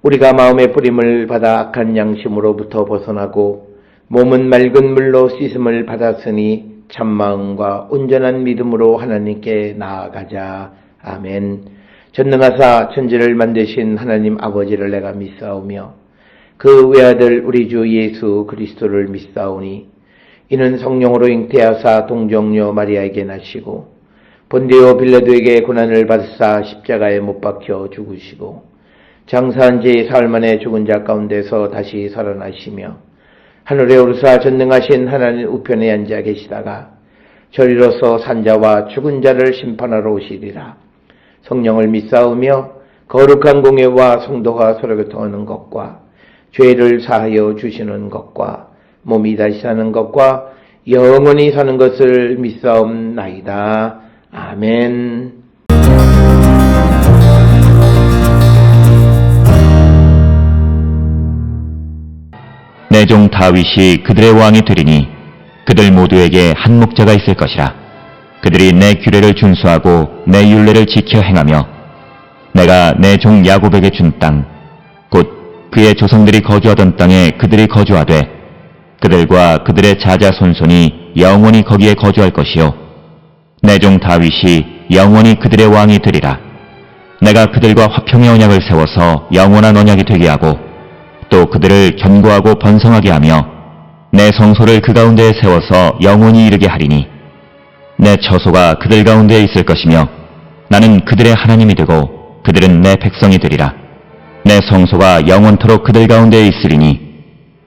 우리가 마음의 뿌림을 받아 악한 양심으로부터 벗어나고 몸은 맑은 물로 씻음을 받았으니 참마음과 온전한 믿음으로 하나님께 나아가자. 아멘. 전능하사 천지를 만드신 하나님 아버지를 내가 믿사오며 그 외아들 우리 주 예수 그리스도를 믿사오니 이는 성령으로 잉태하사 동정녀 마리아에게 나시고 본디오 빌라도에게 고난을 받으사 십자가에 못 박혀 죽으시고 장사한 지 사흘 만에 죽은 자 가운데서 다시 살아나시며 하늘에 오르사 전능하신 하나님 우편에 앉아 계시다가 저리로서 산자와 죽은 자를 심판하러 오시리라. 성령을 믿사오며 거룩한 공예와 성도가 서로 교통하는 것과 죄를 사하여 주시는 것과 몸이 다시 사는 것과 영원히 사는 것을 믿사옵나이다. 아멘. 내 종 다윗이 그들의 왕이 되리니 그들 모두에게 한 목자가 있을 것이라. 그들이 내 규례를 준수하고 내 율례를 지켜 행하며 내가 내 종 야곱에게 준 땅 곧 그의 조상들이 거주하던 땅에 그들이 거주하되 그들과 그들의 자자손손이 영원히 거기에 거주할 것이요 내 종 다윗이 영원히 그들의 왕이 되리라. 내가 그들과 화평의 언약을 세워서 영원한 언약이 되게 하고 또 그들을 견고하고 번성하게 하며 내 성소를 그 가운데에 세워서 영원히 이르게 하리니 내 처소가 그들 가운데에 있을 것이며 나는 그들의 하나님이 되고 그들은 내 백성이 되리라. 내 성소가 영원토록 그들 가운데에 있으리니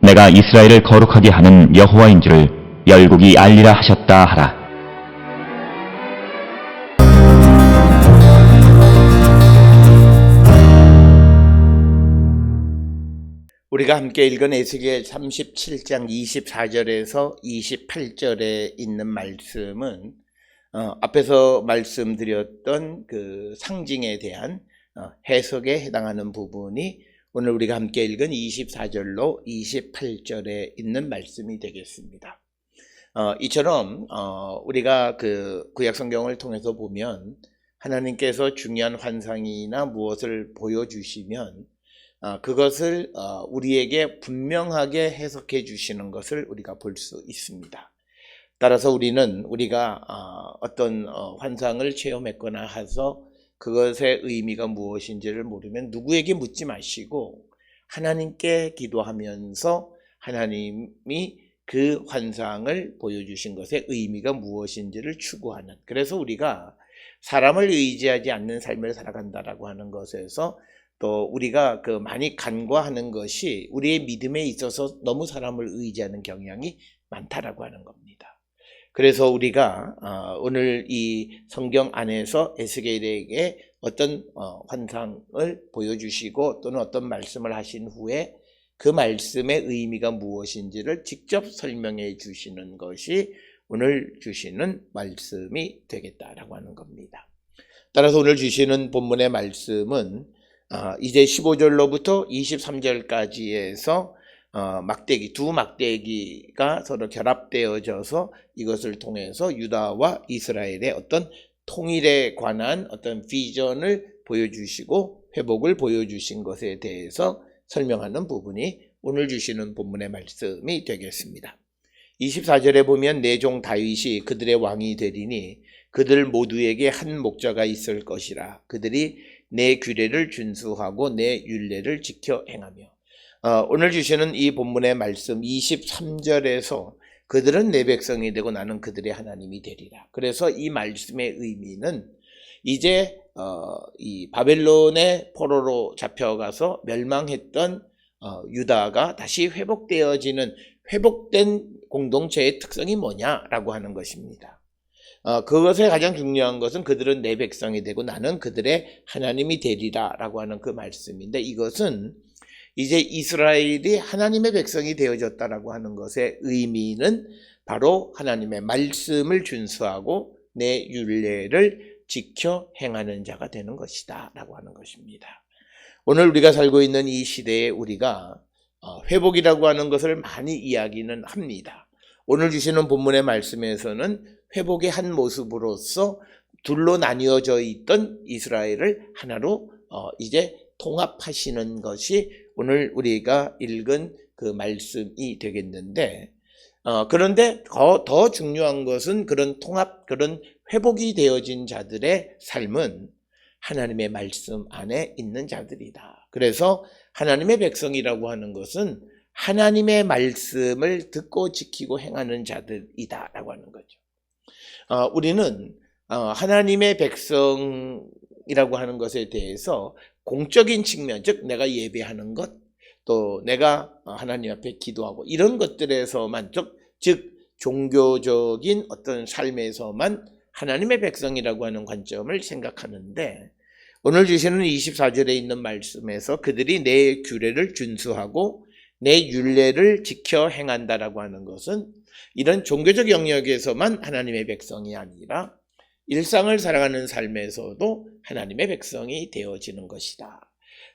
내가 이스라엘을 거룩하게 하는 여호와인 줄을 열국이 알리라 하셨다 하라. 우리가 함께 읽은 에스겔 37장 24절에서 28절에 있는 말씀은 앞에서 말씀드렸던 그 상징에 대한 해석에 해당하는 부분이 오늘 우리가 함께 읽은 24절로 28절에 있는 말씀이 되겠습니다. 이처럼 우리가 그 구약 성경을 통해서 보면 하나님께서 중요한 환상이나 무엇을 보여주시면 그것을 우리에게 분명하게 해석해 주시는 것을 우리가 볼 수 있습니다. 따라서 우리가 어떤 환상을 체험했거나 해서 그것의 의미가 무엇인지를 모르면 누구에게 묻지 마시고 하나님께 기도하면서 하나님이 그 환상을 보여주신 것의 의미가 무엇인지를 추구하는, 그래서 우리가 사람을 의지하지 않는 삶을 살아간다라고 하는 것에서 또 우리가 많이 간과하는 것이 우리의 믿음에 있어서 너무 사람을 의지하는 경향이 많다라고 하는 겁니다. 그래서 우리가 오늘 이 성경 안에서 에스겔에게 어떤 환상을 보여주시고 또는 어떤 말씀을 하신 후에 그 말씀의 의미가 무엇인지를 직접 설명해 주시는 것이 오늘 주시는 말씀이 되겠다라고 하는 겁니다. 따라서 오늘 주시는 본문의 말씀은 이제 15절로부터 23절까지에서 두 막대기가 서로 결합되어져서 이것을 통해서 유다와 이스라엘의 어떤 통일에 관한 어떤 비전을 보여주시고 회복을 보여주신 것에 대해서 설명하는 부분이 오늘 주시는 본문의 말씀이 되겠습니다. 24절에 보면 내 종 다윗이 그들의 왕이 되리니 그들 모두에게 한 목자가 있을 것이라. 그들이 내 규례를 준수하고 내 율례를 지켜 행하며. 오늘 주시는 이 본문의 말씀 23절에서 그들은 내 백성이 되고 나는 그들의 하나님이 되리라. 그래서 이 말씀의 의미는 이제 이 바벨론의 포로로 잡혀가서 멸망했던 유다가 다시 회복되어지는 회복된 공동체의 특성이 뭐냐라고 하는 것입니다. 그것에 가장 중요한 것은 그들은 내 백성이 되고 나는 그들의 하나님이 되리라 라고 하는 그 말씀인데, 이것은 이제 이스라엘이 하나님의 백성이 되어졌다라고 하는 것의 의미는 바로 하나님의 말씀을 준수하고 내 율례를 지켜 행하는 자가 되는 것이다 라고 하는 것입니다. 오늘 우리가 살고 있는 이 시대에 우리가 회복이라고 하는 것을 많이 이야기는 합니다. 오늘 주시는 본문의 말씀에서는 회복의 한 모습으로서 둘로 나뉘어져 있던 이스라엘을 하나로 이제 통합하시는 것이 오늘 우리가 읽은 그 말씀이 되겠는데, 그런데 더 중요한 것은 그런 통합, 그런 회복이 되어진 자들의 삶은 하나님의 말씀 안에 있는 자들이다. 그래서 하나님의 백성이라고 하는 것은 하나님의 말씀을 듣고 지키고 행하는 자들이다라고 하는 거죠. 우리는 하나님의 백성이라고 하는 것에 대해서 공적인 측면, 즉 내가 예배하는 것, 또 내가 하나님 앞에 기도하고 이런 것들에서만, 즉 종교적인 어떤 삶에서만 하나님의 백성이라고 하는 관점을 생각하는데, 오늘 주시는 24절에 있는 말씀에서 그들이 내 규례를 준수하고 내 율례를 지켜 행한다라고 하는 것은 이런 종교적 영역에서만 하나님의 백성이 아니라 일상을 살아가는 삶에서도 하나님의 백성이 되어지는 것이다.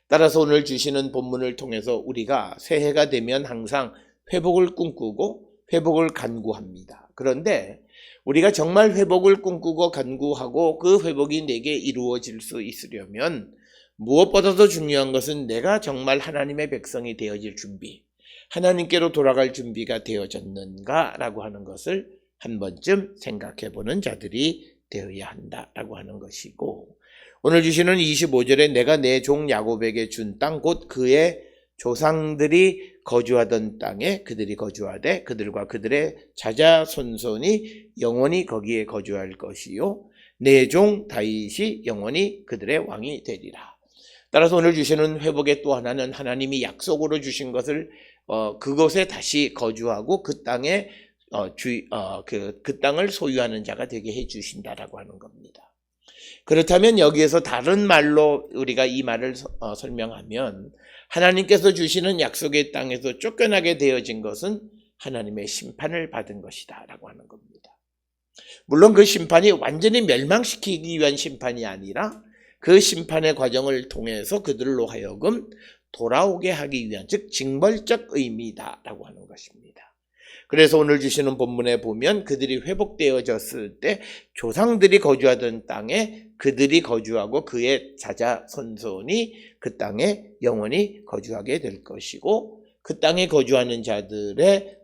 따라서 오늘 주시는 본문을 통해서 우리가 새해가 되면 항상 회복을 꿈꾸고 회복을 간구합니다. 그런데 우리가 정말 회복을 꿈꾸고 간구하고 그 회복이 내게 이루어질 수 있으려면 무엇보다도 중요한 것은 내가 정말 하나님의 백성이 되어질 준비, 하나님께로 돌아갈 준비가 되어졌는가라고 하는 것을 한 번쯤 생각해 보는 자들이 되어야 한다라고 하는 것이고, 오늘 주시는 25절에 내가 내 종 야곱에게 준 땅 곧 그의 조상들이 거주하던 땅에 그들이 거주하되 그들과 그들의 자자손손이 영원히 거기에 거주할 것이요 내 종 다윗이 영원히 그들의 왕이 되리라. 따라서 오늘 주시는 회복의 또 하나는 하나님이 약속으로 주신 것을 그곳에 다시 거주하고 그 땅에 그 땅을 소유하는 자가 되게 해 주신다라고 하는 겁니다. 그렇다면 여기에서 다른 말로 우리가 이 말을 설명하면 하나님께서 주시는 약속의 땅에서 쫓겨나게 되어진 것은 하나님의 심판을 받은 것이다 라고 하는 겁니다. 물론 그 심판이 완전히 멸망시키기 위한 심판이 아니라 그 심판의 과정을 통해서 그들로 하여금 돌아오게 하기 위한, 즉 징벌적 의미다라고 하는 것입니다. 그래서 오늘 주시는 본문에 보면 그들이 회복되어졌을 때 조상들이 거주하던 땅에 그들이 거주하고 그의 자자손손이 그 땅에 영원히 거주하게 될 것이고, 그 땅에 거주하는 자들의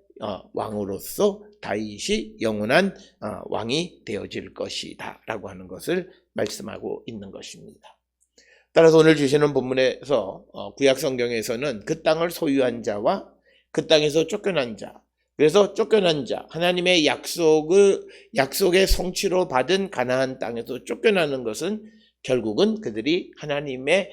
왕으로서 다윗이 영원한 왕이 되어질 것이다 라고 하는 것을 말씀하고 있는 것입니다. 따라서 오늘 주시는 본문에서 구약 성경에서는 그 땅을 소유한 자와 그 땅에서 쫓겨난 자, 그래서 쫓겨난 자, 하나님의 약속의 성취로 받은 가나안 땅에서 쫓겨나는 것은 결국은 그들이 하나님의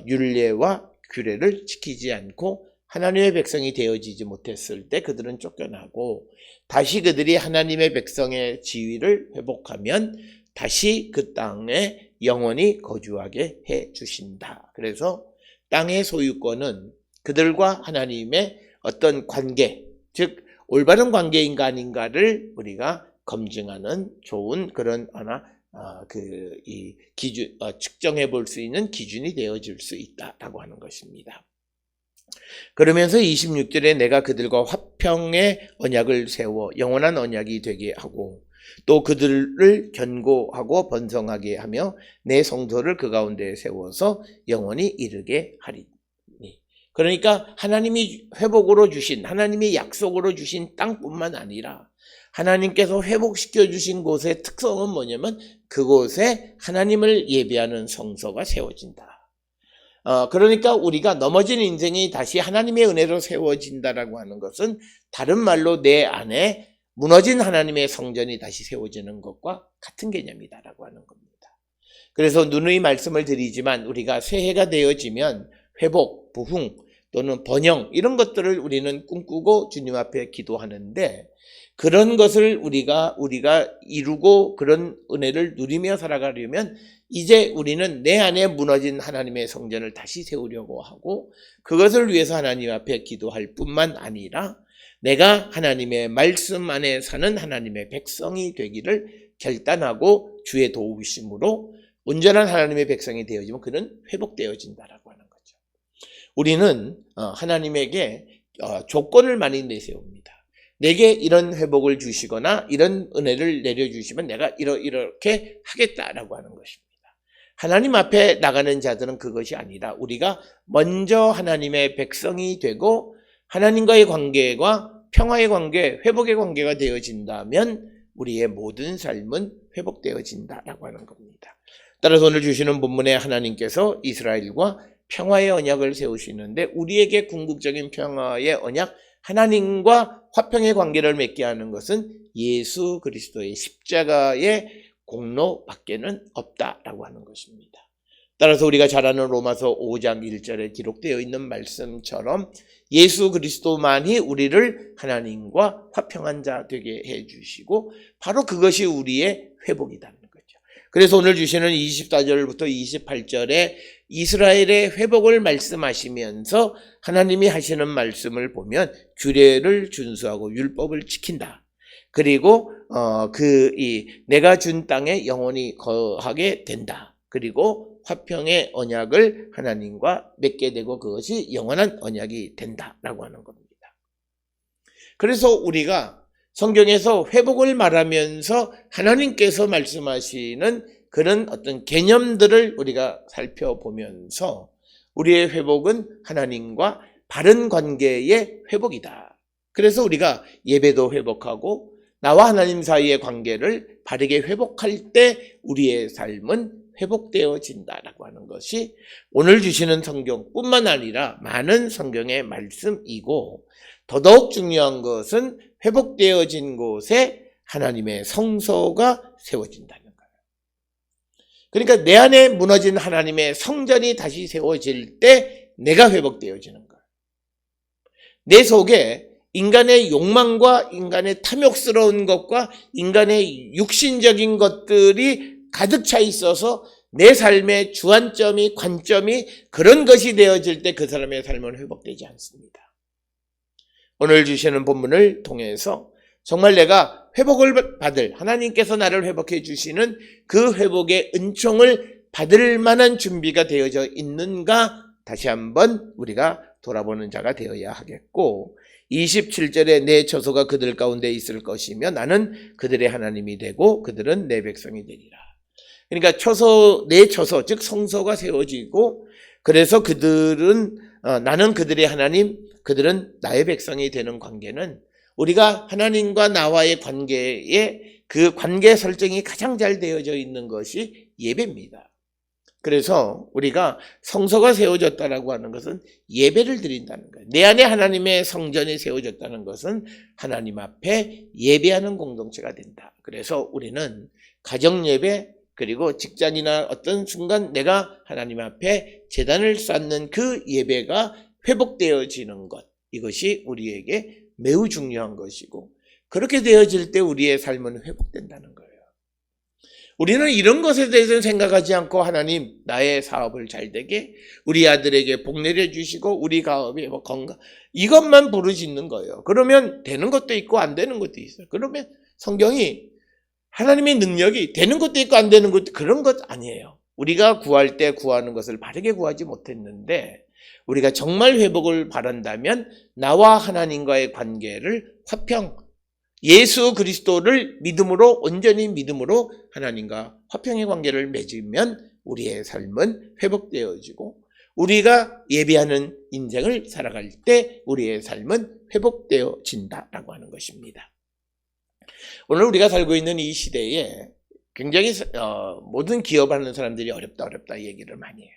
율례와 규례를 지키지 않고 하나님의 백성이 되어지지 못했을 때 그들은 쫓겨나고, 다시 그들이 하나님의 백성의 지위를 회복하면 다시 그 땅에 영원히 거주하게 해 주신다. 그래서 땅의 소유권은 그들과 하나님의 어떤 관계, 즉 올바른 관계인가 아닌가를 우리가 검증하는 좋은 그런 이 기준, 측정해 볼 수 있는 기준이 되어질 수 있다라고 하는 것입니다. 그러면서 26절에 내가 그들과 화평의 언약을 세워 영원한 언약이 되게 하고 또 그들을 견고하고 번성하게 하며 내 성소를 그 가운데 세워서 영원히 이르게 하리니. 그러니까 하나님이 회복으로 주신, 하나님이 약속으로 주신 땅뿐만 아니라 하나님께서 회복시켜 주신 곳의 특성은 뭐냐면 그곳에 하나님을 예배하는 성소가 세워진다. 그러니까 우리가 넘어진 인생이 다시 하나님의 은혜로 세워진다라고 하는 것은 다른 말로 내 안에 무너진 하나님의 성전이 다시 세워지는 것과 같은 개념이다라고 하는 겁니다. 그래서 누누이 말씀을 드리지만 우리가 새해가 되어지면 회복, 부흥 또는 번영 이런 것들을 우리는 꿈꾸고 주님 앞에 기도하는데, 그런 것을 우리가 이루고 그런 은혜를 누리며 살아가려면 이제 우리는 내 안에 무너진 하나님의 성전을 다시 세우려고 하고, 그것을 위해서 하나님 앞에 기도할 뿐만 아니라 내가 하나님의 말씀 안에 사는 하나님의 백성이 되기를 결단하고 주의 도우심으로 온전한 하나님의 백성이 되어지면 그는 회복되어진다라고 하는 거죠. 우리는 하나님에게 조건을 많이 내세웁니다. 내게 이런 회복을 주시거나 이런 은혜를 내려주시면 내가 이렇게 하겠다라고 하는 것입니다. 하나님 앞에 나가는 자들은 그것이 아니라 우리가 먼저 하나님의 백성이 되고 하나님과의 관계가 평화의 관계, 회복의 관계가 되어진다면 우리의 모든 삶은 회복되어진다라고 하는 겁니다. 따라서 오늘 주시는 본문에 하나님께서 이스라엘과 평화의 언약을 세우시는데 우리에게 궁극적인 평화의 언약, 하나님과 화평의 관계를 맺게 하는 것은 예수 그리스도의 십자가의 공로밖에는 없다라고 하는 것입니다. 따라서 우리가 잘 아는 로마서 5장 1절에 기록되어 있는 말씀처럼 예수 그리스도만이 우리를 하나님과 화평한 자 되게 해주시고 바로 그것이 우리의 회복이라는 거죠. 그래서 오늘 주시는 24절부터 28절에 이스라엘의 회복을 말씀하시면서 하나님이 하시는 말씀을 보면 규례를 준수하고 율법을 지킨다. 그리고 내가 준 땅에 영원히 거하게 된다. 그리고 화평의 언약을 하나님과 맺게 되고 그것이 영원한 언약이 된다라고 하는 겁니다. 그래서 우리가 성경에서 회복을 말하면서 하나님께서 말씀하시는 그런 어떤 개념들을 우리가 살펴보면서 우리의 회복은 하나님과 바른 관계의 회복이다. 그래서 우리가 예배도 회복하고 나와 하나님 사이의 관계를 바르게 회복할 때 우리의 삶은 회복되어진다라고 하는 것이 오늘 주시는 성경뿐만 아니라 많은 성경의 말씀이고 더더욱 중요한 것은 회복되어진 곳에 하나님의 성소가 세워진다는 거예요. 그러니까 내 안에 무너진 하나님의 성전이 다시 세워질 때 내가 회복되어지는 거예요. 내 속에 인간의 욕망과 인간의 탐욕스러운 것과 인간의 육신적인 것들이 가득 차 있어서 내 삶의 주안점이 관점이 그런 것이 되어질 때 그 사람의 삶은 회복되지 않습니다. 오늘 주시는 본문을 통해서 정말 내가 회복을 받을 하나님께서 나를 회복해 주시는 그 회복의 은총을 받을 만한 준비가 되어져 있는가 다시 한번 우리가 돌아보는 자가 되어야 하겠고 27절에 내 처소가 그들 가운데 있을 것이며 나는 그들의 하나님이 되고 그들은 내 백성이 되리라. 그러니까 내 처소 즉 성소가 세워지고 그래서 그들은 나는 그들의 하나님 그들은 나의 백성이 되는 관계는 우리가 하나님과 나와의 관계에 그 관계 설정이 가장 잘 되어져 있는 것이 예배입니다. 그래서 우리가 성소가 세워졌다라고 하는 것은 예배를 드린다는 거예요. 내 안에 하나님의 성전이 세워졌다는 것은 하나님 앞에 예배하는 공동체가 된다. 그래서 우리는 가정 예배 그리고 직장이나 어떤 순간 내가 하나님 앞에 제단을 쌓는 그 예배가 회복되어지는 것 이것이 우리에게 매우 중요한 것이고 그렇게 되어질 때 우리의 삶은 회복된다는 거예요. 우리는 이런 것에 대해서는 생각하지 않고 하나님 나의 사업을 잘 되게 우리 아들에게 복 내려주시고 우리 가업이 건강 이것만 부르짖는 거예요. 그러면 되는 것도 있고 안 되는 것도 있어요. 그러면 성경이 하나님의 능력이 되는 것도 있고 안 되는 것도 그런 것 아니에요. 우리가 구할 때 구하는 것을 바르게 구하지 못했는데 우리가 정말 회복을 바란다면 나와 하나님과의 관계를 화평 예수 그리스도를 믿음으로 온전히 믿음으로 하나님과 화평의 관계를 맺으면 우리의 삶은 회복되어지고 우리가 예배하는 인생을 살아갈 때 우리의 삶은 회복되어진다라고 하는 것입니다. 오늘 우리가 살고 있는 이 시대에 굉장히 모든 기업하는 사람들이 어렵다 얘기를 많이 해요.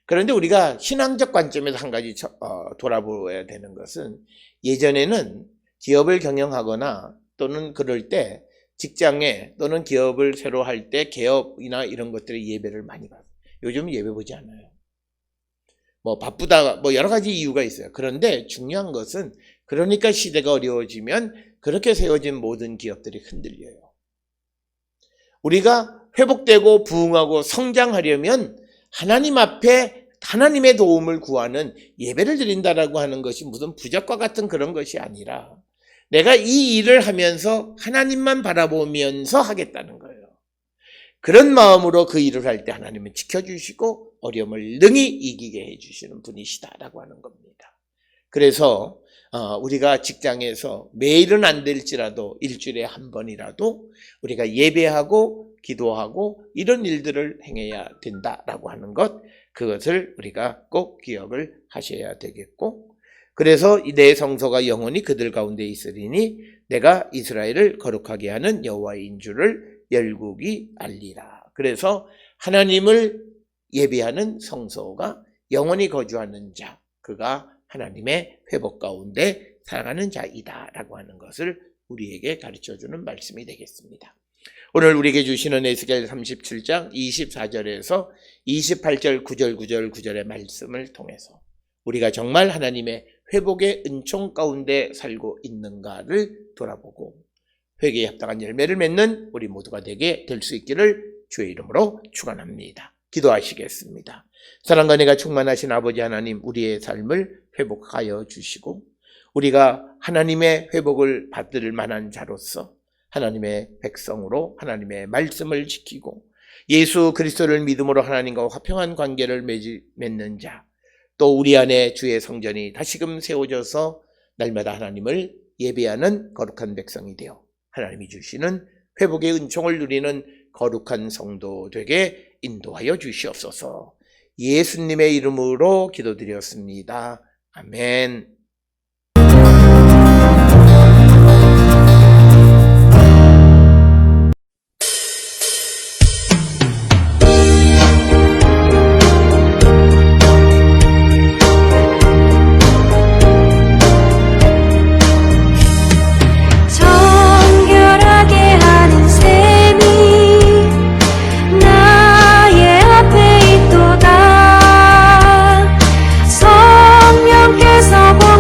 그런데 우리가 신앙적 관점에서 한 가지 돌아보아야 되는 것은 예전에는 기업을 경영하거나 또는 그럴 때 직장에 또는 기업을 새로 할 때 개업이나 이런 것들의 예배를 많이 봐요. 요즘은 예배 보지 않아요. 바쁘다 여러 가지 이유가 있어요. 그런데 중요한 것은 그러니까 시대가 어려워지면 그렇게 세워진 모든 기업들이 흔들려요. 우리가 회복되고 부흥하고 성장하려면 하나님 앞에 하나님의 도움을 구하는 예배를 드린다라고 하는 것이 무슨 부적과 같은 그런 것이 아니라 내가 이 일을 하면서 하나님만 바라보면서 하겠다는 거예요. 그런 마음으로 그 일을 할 때 하나님은 지켜주시고 어려움을 능히 이기게 해주시는 분이시다라고 하는 겁니다. 그래서 우리가 직장에서 매일은 안 될지라도 일주일에 한 번이라도 우리가 예배하고 기도하고 이런 일들을 행해야 된다라고 하는 것, 그것을 우리가 꼭 기억을 하셔야 되겠고, 그래서 내 성소가 영원히 그들 가운데 있으리니 내가 이스라엘을 거룩하게 하는 여호와인 줄을 열국이 알리라. 그래서 하나님을 예비하는 성소가 영원히 거주하는 자, 그가 하나님의 회복 가운데 살아가는 자이다라고 하는 것을 우리에게 가르쳐주는 말씀이 되겠습니다. 오늘 우리에게 주시는 에스겔 37장 24절에서 28절 9절의 말씀을 통해서 우리가 정말 하나님의 회복의 은총 가운데 살고 있는가를 돌아보고 회개에 합당한 열매를 맺는 우리 모두가 되게 될 수 있기를 주의 이름으로 축원합니다. 기도하시겠습니다. 사랑과 은혜가 충만하신 아버지 하나님, 우리의 삶을 회복하여 주시고 우리가 하나님의 회복을 받을 만한 자로서 하나님의 백성으로 하나님의 말씀을 지키고 예수 그리스도를 믿음으로 하나님과 화평한 관계를 맺는 자, 또 우리 안에 주의 성전이 다시금 세워져서 날마다 하나님을 예배하는 거룩한 백성이 되어 하나님이 주시는 회복의 은총을 누리는 거룩한 성도 되게 인도하여 주시옵소서. 예수님의 이름으로 기도드렸습니다. 아멘. 성령께서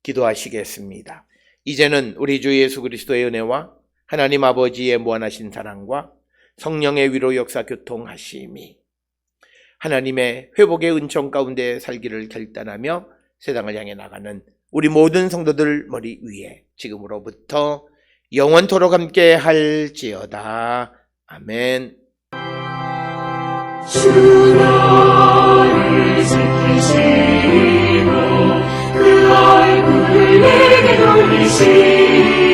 기도하시겠습니다. 이제는 우리 주 예수 그리스도의 은혜와 하나님 아버지의 무한하신 사랑과 성령의 위로 역사 교통하심이 하나님의 회복의 은총 가운데 살기를 결단하며 세상을 향해 나가는 우리 모든 성도들 머리 위에 지금으로부터 영원토록 함께 할지어다. 아멘. 주 나를 지키시고 그 얼굴을 내게 돌리시고